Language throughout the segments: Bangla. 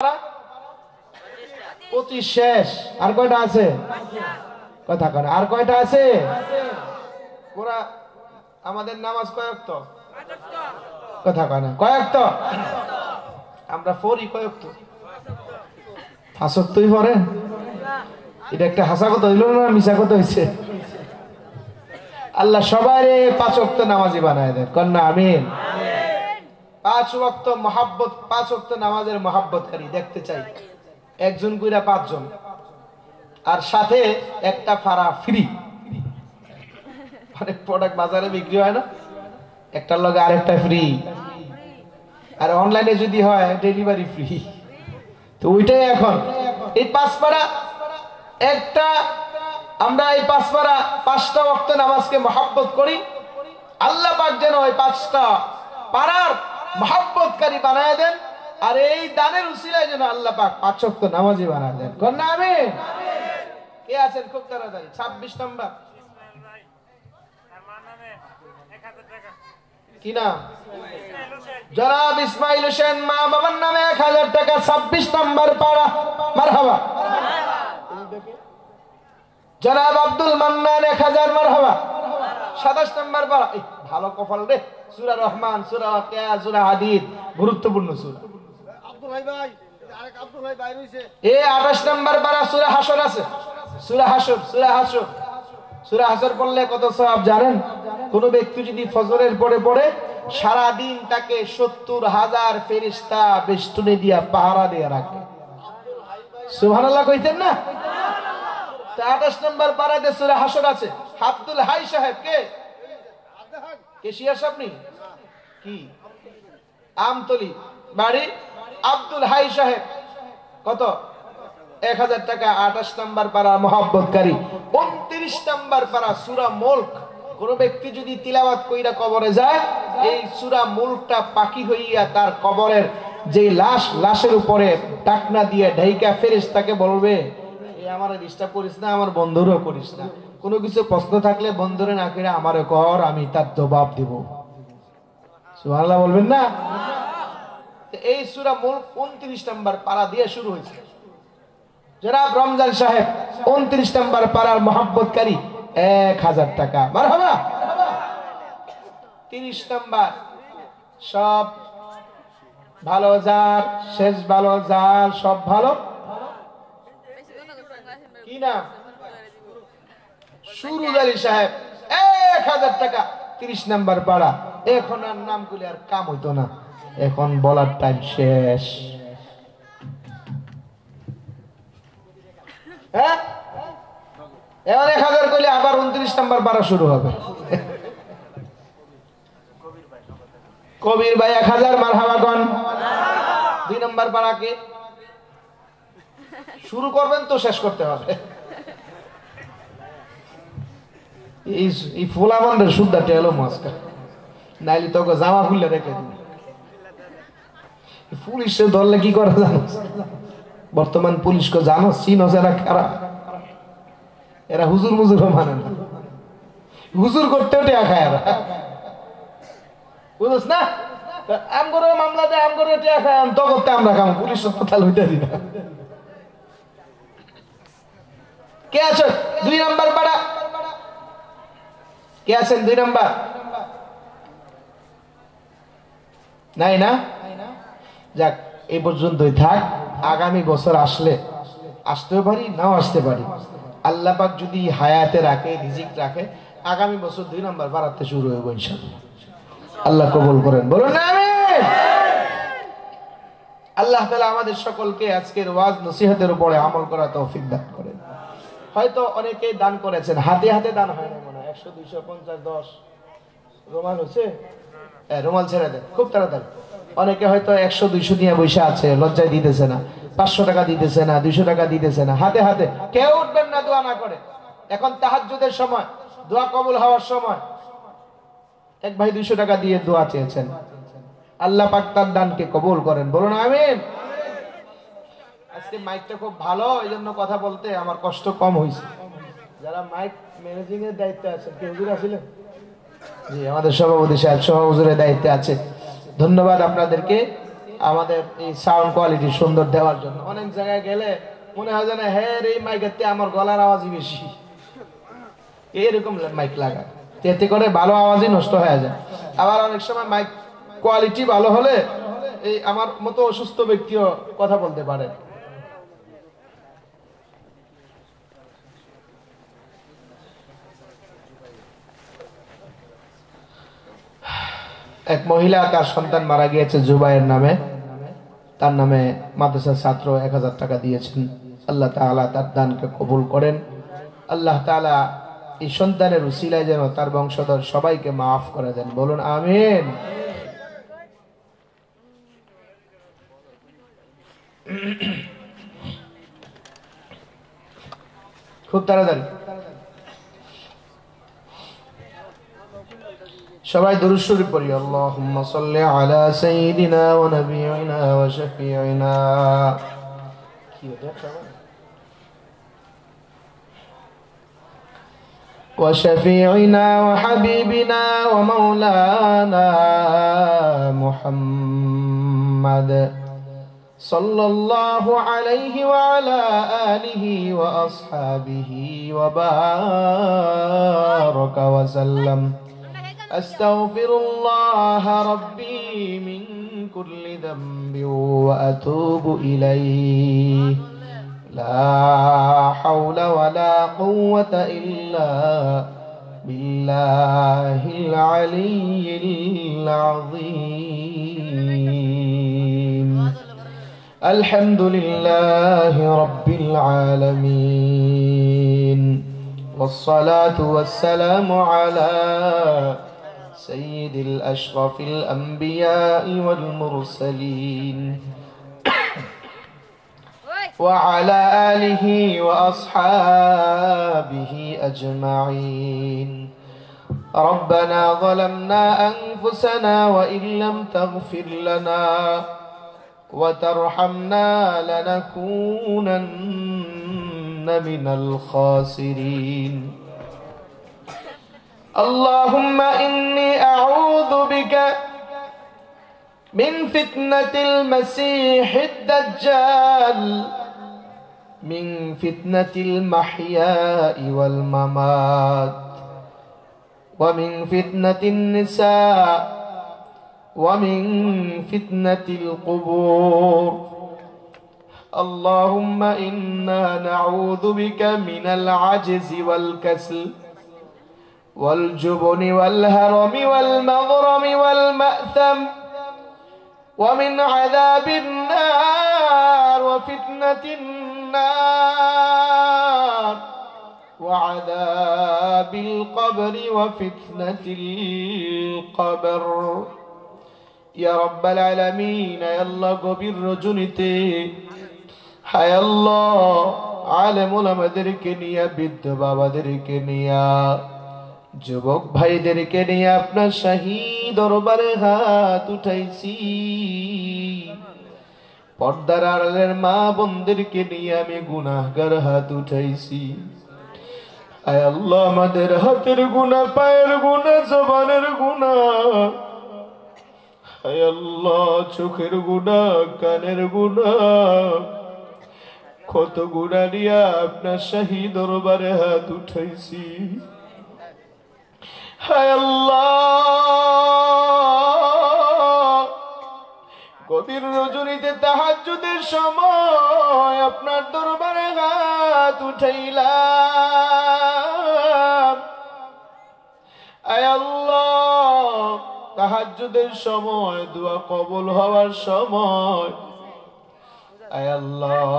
25 শেষ। আর কয়টা আছে? কথা কর, আর কয়টা আছে? পুরা আমাদের নামাজ কয়েকত? কথা কয় না, কয়েকত? আমরা পড়ি কয়েকত? 5 ওয়াক্তই পড়ে। এটা একটা হাসা কথা হইল না, মিছা কথা হইছে? আল্লাহ সবাইরে 5 ওয়াক্ত নামাজি বানায় দেন, কন্যা আমিন। 5 ওয়াক্ত মহাব্বত, 5 ওয়াক্ত নামাজের মহাব্বতকারী দেখতে চাই। একজন কইরা 5 জন, আর সাথে একটা ফাড়া ফ্রি। অনেক প্রোডাক্ট বাজারে বিক্রি হয় না, একটার লগে আরেকটা ফ্রি। আর অনলাইনে যদি হয় ডেলিভারি ফ্রি। তো ওইটাই এখন এই 5 পারা একটা, আমরা এই 5 পারা 5টা ওয়াক্ত নামাজকে মহাব্বত করি। আল্লাহ পাক যেন ওই 5টা পারার মহাব্বতকারী বানায় দেন, আর এই দানের উসিলায় যেন আল্লাহ পাক 5 ওয়াক্ত নামাজি বানায় দেন, কন্যা আমিন। কে আছেন খুব তাড়াতাড়ি? 26 নম্বর কি নাম? জনাব ইসমাইল হোসেন, মা বাবার নামে 1000 টাকা। 26 নম্বর পাড়া, মারহাবা। জনাব আব্দুল মান্নান 1000, মারহাবা। 27 নম্বর পাড়া, ভালো কপাল রে। সূরা রহমান, সূরা ওয়াকিয়া, সূরা হাদীদ, গুরুত্বপূর্ণ সূরা। আব্দুল ভাই আরেক আব্দুল ভাই বাইরে হইছে। 28 নম্বর পাড়া সূরা হাসর আছে। সূরা হাসর, সূরা হাসর, সূরা হাসর পড়লে কত সওয়াব জানেন? কোন ব্যক্তি যদি ফজরের পরে পড়ে সারা দিন তাকে 70,000 ফেরেশতা বেষ্টনী দিয়া পাহারা দিয়ে রাখে। সুবহানাল্লাহ কইতেন না? 28 নম্বর পারাতে সূরা হাসর আছে। আব্দুল হাই সাহেব কে? কেশিয়ার সাহেব নি কি? আমতলি বাড়ি আব্দুল হাই সাহেব, কত? 1000 টাকা। 28 নম্বর পারা মহাব্বতকারী। 29 নম্বর পারা সূরা মুলক। কোন ব্যক্তি যদি তিলাওয়াত কইরা কবরে যায়, এই সূরা মুলকটা পাখি হইয়া তার কবরের যে লাশের উপরে টাকনা দিয়ে ঢাইকা ফেরেশতাকে বলবে, এই আমারে ডিস্টার্ব করিস না, আমার বন্ধুরও করিস না। কোনো কিছু প্রশ্ন থাকলে বন্ধুরে না কইরা আমারে কর, আমি তার জবাব দেব। সুবহানাল্লাহ বলবেন না? এই সূরা মুলক 29 নম্বর পারা দিয়ে শুরু হয়েছে। জনাব রমজান সাহেব 29 নম্বর পারার মহাব্বতকারী, 1000 টাকা, মারহাবা। 30 নম্বর সব ভালো যার, শেষ ভালো যার, সব ভালো। কি নাম? সুরুজ আলী সাহেব 1000 টাকা। 30 নম্বর পাড়া। এখন আর নাম গুলি আর কাম হইতো না, এখন বলার টাইম শেষ। হ্যাঁ, এবার 1000 কইলে আবার 29 নম্বর পারা শুরু হবে। কবির ভাই 1000, মারহাবা গন। 2 নম্বর পারাকে শুরু করবেন তো শেষ করতে হবে। এই ফোলা বান্ধের সুদ্ধা টেলো মাস্কা, নাইলে তোকে জামা খুললে রেখে দিন। পুলিশে ধরলে কি করে জানো? বর্তমান পুলিশকে জানো, চিনোস এরা খারাপ। এরা হুজুর মুজুর মানে না, হুজুর করতেও টেয়া খায় এরা, বুঝছ না? আম করে মামলা দেয়, আম করে টেয়া খায়, তো করতে আমরা খাম, পুলিশ তাল হইতে দিই না। কে আছো 2 নম্বর পাড়া? কে আছেন 2 নম্বর? নাই না? যাক, এই পর্যন্তই থাক। আগামী বছর আসলে আসতেও পারি, নাও আসতে পারি। আল্লাহ পাক যদি হায়াতে রাখে, রিজিক রাখে, আগামী বছর 2 নম্বর বাড়াতে শুরু হইব ইনশাআল্লাহ। আল্লাহ কবুল করেন, বলুন আমিন। আল্লাহ তাআলা আমাদের সকলকে আজকের ওয়াজ নসিহতের উপরে আমল করার তৌফিক দান করেন। হয়তো অনেকেই দান করেছেন, হাতে হাতে দান হয় না মনে হয়। 100, 200, 50, 10 রুমাল হচ্ছে, রুমাল ছেড়ে দেন খুব তাড়াতাড়ি। অনেকে হয়তো 100, 200 দিয়ে বসে আছে, লজ্জায় দিতেছে না, 500 টাকা দিতেছে না, 200 টাকা দিতেছে না। হাতে হাতে কেউ উঠবেন না দোয়া না করে। এখন তাহাজ্জুদের সময়, দোয়া কবুল হওয়ার সময়। এক ভাই 200 টাকা দিয়ে দোয়া চেয়েছেন, আল্লাহ পাক তার দানকে কবুল করেন, বলুন আমিন। আজকে মাইকটা খুব ভালো, এই জন্য কথা বলতে আমার কষ্ট কম হয়েছে। যারা মাইক ম্যানেজিং এর দায়িত্বে আছেন, কে হুজুর আছিলেন? জি, আমাদের সভাপতি সাহেব সহ হুজুরের দায়িত্বে আছে। ধন্যবাদ আপনাদেরকে। আমাদের এই সাউন্ড কোয়ালিটি সুন্দর দেওয়ার জন্য। অনেক জায়গায় গেলে মনে হয় যেন হ্যাঁ এই মাইকের থেকে আমার গলার আওয়াজই বেশি, এরকম মাইক লাগায়, এতে করে ভালো আওয়াজই নষ্ট হয়ে যায়। আবার অনেক সময় মাইক কোয়ালিটি ভালো হলে এই আমার মতো অসুস্থ ব্যক্তিও কথা বলতে পারে। এক মহিলা, তার সন্তান মারা গিয়েছে জুবাইর নামে, তার নামে মাদ্রাসার ছাত্র 1000 টাকা দিয়েছেন। আল্লাহ তাআলা তার দানকে কবুল করেন। আল্লাহ তাআলা এই সন্তানের উসিলায় যেন তার বংশধর সবাইকে মাফ করে দেন, বলুন আমিন। খুব তাড়াতাড়ি সবাই দুরূদ শরীফ পড়ি। আল্লাহুম্মা সাল্লি আলা সাইয়্যিদিনা ওয়া নাবিয়িনা ওয়া শাফিঈনা وشفيعنا وحبيبنا ومولانا محمد صلى الله عليه وعلى آله وأصحابه وبارك وسلم. أستغفر الله ربي من كل ذنب وأتوب إليه. لا حول ولا قوة إلا بالله العلي العظيم. الحمد لله رب العالمين، والصلاة والسلام على سيد الأشرف الأنبياء والمرسلين وعلى آله وأصحابه أجمعين. ربنا ظلمنا أنفسنا وإن لم تغفر لنا وترحمنا لنكونن من الخاسرين. اللهم إني أعوذ بك من فتنة المسيح الدجال، من فتنة المحياء والممات، ومن فتنة النساء، ومن فتنة القبور. اللهم إنا نعوذ بك من العجز والكسل والجبن والهرم والمغرم والمأثم، ومن عذاب النار وفتنة النار، وعذاب القبر وفتنة القبر. يا رب العالمين يا الله গভীর রজনীতে হায় আল্লাহ আলেম ওলামাদেরকে নিয়ে, বৃদ্ধ বাবাদেরকে নিয়ে, যুবক ভাইদেরকে নিয়ে আপনার শাহী দরবারে হাত উঠাইছি। পর্দার আড়ালের মা বোনদেরকে নিয়ে আমি গুনাহগার হাত উঠাইছি। আয় আল্লাহ আমাদের হাতের গুনাহ, পায়ের গুনাহ, জবানের গুনাহ, আয় আল্লাহ চোখের গুনাহ, কানের গুনাহ, কত গুনাহ নিয়ে আপনার শাহী দরবারে হাত উঠাইছি। হায় আল্লাহ গভীর রজনীতে তাহাজ্জুদের সময় আপনার দরবারে হাত উঠাইলাম। আয় আল্লাহ তাহাজ্জুদের সময়, দোয়া কবুল হওয়ার সময়, আয় আল্লাহ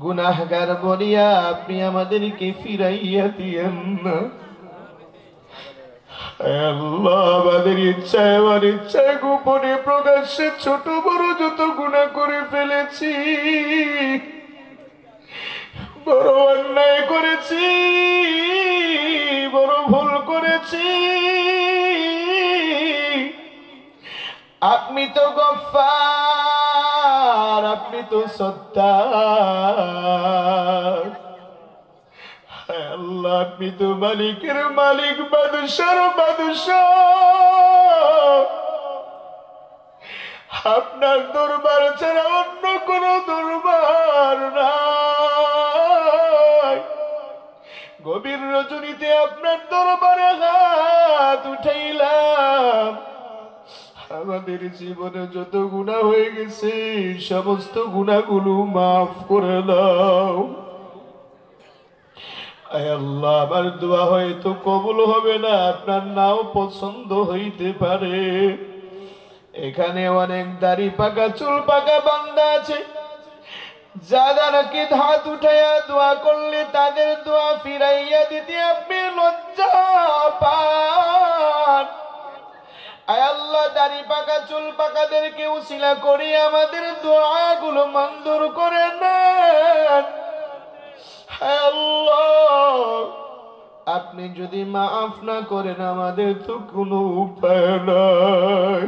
গুনাহগার বলিয়া আপনি আমাদেরকে ফিরাইয়া দিয়েন না। আল্লাহ আমাদের ইচ্ছায়, আমার ইচ্ছায়, গোপনে প্রকাশ্যে, ছোট বড় যত গুনাহ করে ফেলেছি, বড় অন্যায় করেছি, বড় ভুল করেছি। আপনি তো গফফার, আপনি তো সত্তার। আল্লাহ আপনি তো মালিকের মালিক, বাদশার বাদশাহ। আপনার দরবার ছাড়া অন্য কোন দরবার নাই। গভীর রজনীতে আপনার দরবারে হাত উঠাইলাম, আমাদের জীবনে যত গুনাহ হয়ে গেছে সমস্ত গুনাহগুলো মাফ করে দাও। আয় আল্লাহ, আমার দোয়া হয়তো কবুল হবে না, আপনার নাও পছন্দ হইতে পারে। এখানে অনেক দাড়ি পাকা চুল পাকা বান্দা আছে, যারা নাকি হাত উঠাইয়া দোয়া করলে তাদের দোয়া ফিরাইয়া দিতে আপনি লজ্জা পান। আয় আল্লাহ, দাড়ি পাকা চুল পাকাদেরকে উসিলা করি আমাদের দোয়াগুলো মঞ্জুর করে নেন। আয় আল্লাহ, আপনি যদি মাফ না করেন আমাদের তো কোনো উপায় নাই।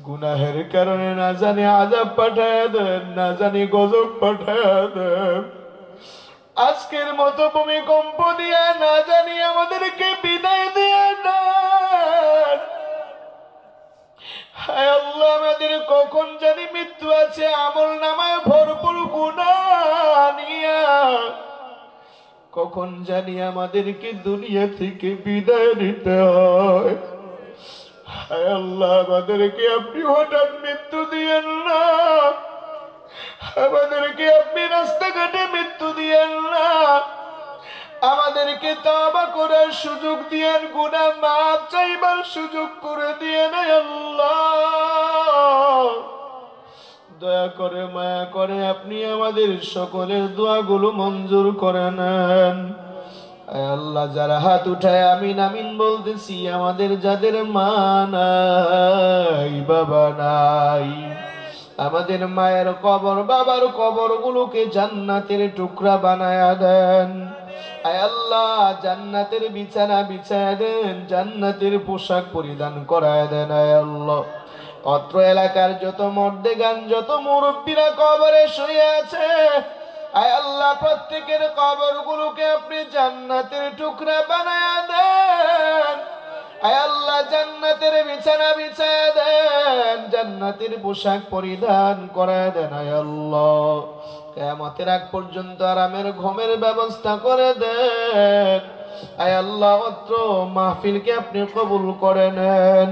গুনাহের কারণে না জানি আযাব পাঠায়া দেন, না জানি গজব পাঠায়া দেন। আজকের মতো ভূমিকম্প দিয়া না জানি আমাদেরকে বিদায় দিয়ে দেন। হায় আল্লাহ, আমাদের কখন জানি মৃত্যু আছে, আমল নামায় ভরপুর গুনাহ নিয়া কখন জানি আমাদেরকে দুনিয়া থেকে বিদায় নিতে হয়। হায় আল্লাহ, আমাদেরকে আপনি হঠাৎ মৃত্যু দিয়েন না, আমাদেরকে আপনি রাস্তাঘাটে মৃত্যু দিয়েন না, আমাদেরকে তওবা করার সুযোগ দিয়েন, গুনাহ মাফ চাইবার সুযোগ করে দিয়েন। আল্লাহ, দয়া করে মায়া করে আপনি আমাদের সকলের দোয়াগুলো মঞ্জুর করে নেন। আল্লাহ, যারা হাত উঠায় আমিন আমিন বলতেছি, আমাদের যাদের মা নাই বাবা নাই, আমাদের মায়ের কবর বাবার কবর গুলোকে জান্নাতের টুকরা বানায়া দেন। আয় আল্লাহ, জান্নাতের বিছানা বিছায়া দেন, জান্নাতের পোশাক পরিধান করায় দেন। আয় আল্লাহ, অত্র এলাকার যত মর্দেগান যত মুরব্বীরা কবরে শুয়ে আছে, আয় আল্লাহ, প্রত্যেকের কবর গুলোকে আপনি জান্নাতের টুকরা বানায়া দেন। আয় আল্লাহ, জান্নাতের বিছানা বিছায়া দেন, জান্নাতের পোশাক পরিধান করায় দেন। আয় আল্লাহ, কিয়ামতের আগ পর্যন্ত আরামের ঘুমের ব্যবস্থা করে দেন। আয় আল্লাহ, অত্র মাহফিলকে আপনি কবুল করে নেন,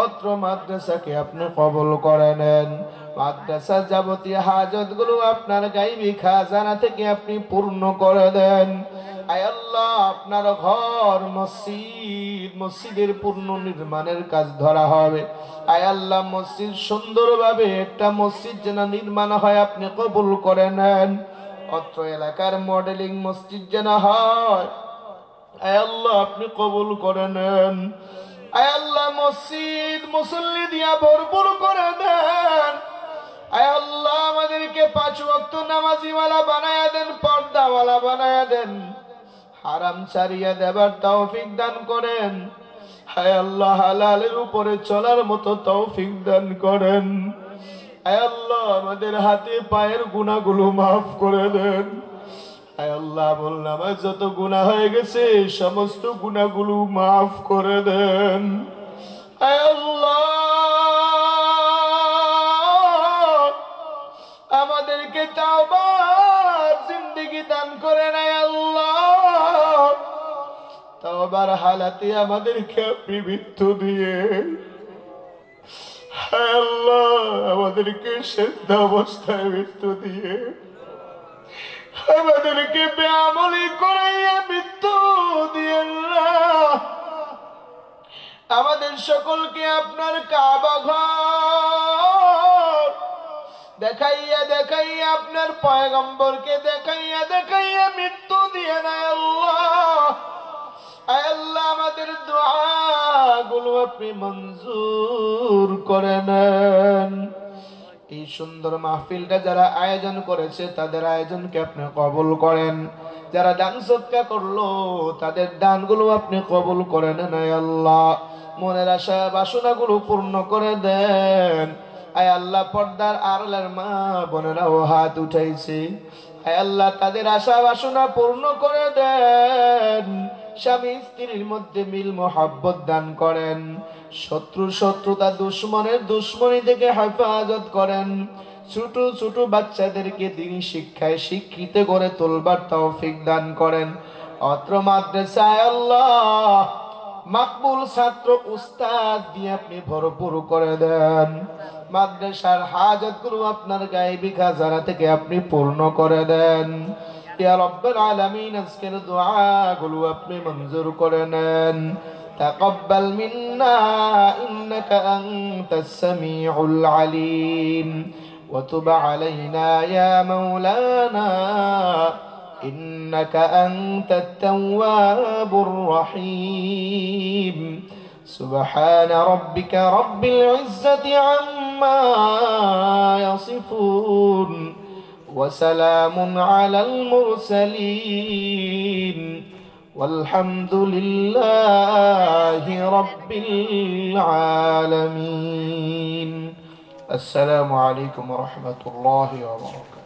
অত্র মাদ্রাসাকে আপনি কবুল করে নেন। মাদ্রাসার যাবতীয় হাজতগুলো আপনার গায়বী খাজানা থেকে আপনি পূর্ণ করে দেন। আয় আল্লাহ, আপনার ঘর মসজিদ, মসজিদের পূর্ণ নির্মাণের কাজ ধরা হবে। আয় আল্লাহ, মসজিদ সুন্দরভাবে একটা মসজিদ যেন নির্মাণ হয় আপনি কবুল করে নেন। অত্র এলাকার মডেলিং মসজিদ যেন হয়, আয় আল্লাহ, আপনি কবুল করে নেন। আয় আল্লাহ, মসজিদ মুসল্লি দিয়া ভরপুর করে দেন। আয় আল্লাহ, আমাদেরকে 5 ওয়াক্ত নামাজিওয়ালা বানায়া দেন, পর্দাওয়ালা বানায়া দেন, হারাম ছাড়িয়া দেবার তৌফিক দান করেন। আয় আল্লাহ, হালালের উপরে চলার মতো তৌফিক দান করেন। আয় আল্লাহ, আমাদের হাতে পায়ের গুনাহগুলো মাফ করে দেন। আয় আল্লাহ, বললাম যত গুনাহ হয়ে গেছে সমস্ত গুনাহগুলো মাফ করে দেন। আয় আল্লাহ, আমাদেরকে তাওবার জিন্দেগি দান করেন। আয় আল্লাহ, তাওবার হালাতে আমাদেরকে আপনি মৃত্যু দিয়ে, আয় আল্লাহ, আমাদেরকে সেদ্ধ অবস্থায় মৃত্যু দিয়ে, আমাদেরকে বেআমলি করাইয়া মৃত্যু দিয়েন না। আমাদের সকলকে আপনার কাবা ঘর দেখাইয়া দেখাইয়া, আপনার পয়গম্বরকে দেখাইয়া দেখাইয়া মৃত্যু দিয়ে না। আল্লাহ, আয় আল্লাহ, আমাদের দোয়াগুলো আপনি মঞ্জুর করে নেন। এই সুন্দর মাহফিলটা যারা আয়োজন করেছে তাদের আয়োজনকে আপনি কবুল করেন। যারা দান সদকা করলো তাদের দানগুলো আপনি কবুল করে নেন। আয় আল্লাহ, মনের আশা বাসনাগুলো পূর্ণ করে দেন। আয় আল্লাহ, পর্দার আড়ালের মা বোনেরাও হাত উঠাইছে, হে আল্লাহ তাদের আশা বাসনা পূর্ণ করে দেন, স্বামী স্ত্রীর মধ্যে মিল মোহাব্বত দান করেন, শত্রুতা দুশ্মনের দুশ্মনী থেকে হেফাজত করেন, ছোট ছোট বাচ্চাদেরকে দিনী শিক্ষায় শিক্ষিত করে তোলবার তৌফিক দান করেন। অত্র মাদ্রাসায় আল্লাহ মাকবুল ছাত্র উস্তাদ দিয়ে আপনি ভরপুর করে দেন। মাদ্রাসার হাজাতগুলো আপনার গায়বী খাজানা থেকে আপনি পূর্ণ করে দেন। ইয়া রাব্বাল আলামিন, আজকের দোয়াগুলো আপনি মঞ্জুর করে নেন। তাকাব্বাল মিন্না ইন্নাকা আনতাস সামিউল আলিম ওয়া তুব আলাইনা ইয়া মাওলানা إنك أنت التواب الرحيم. سبحان ربك رب العزة عما يصفون وسلام على المرسلين والحمد لله رب العالمين. السلام عليكم ورحمة الله وبركاته.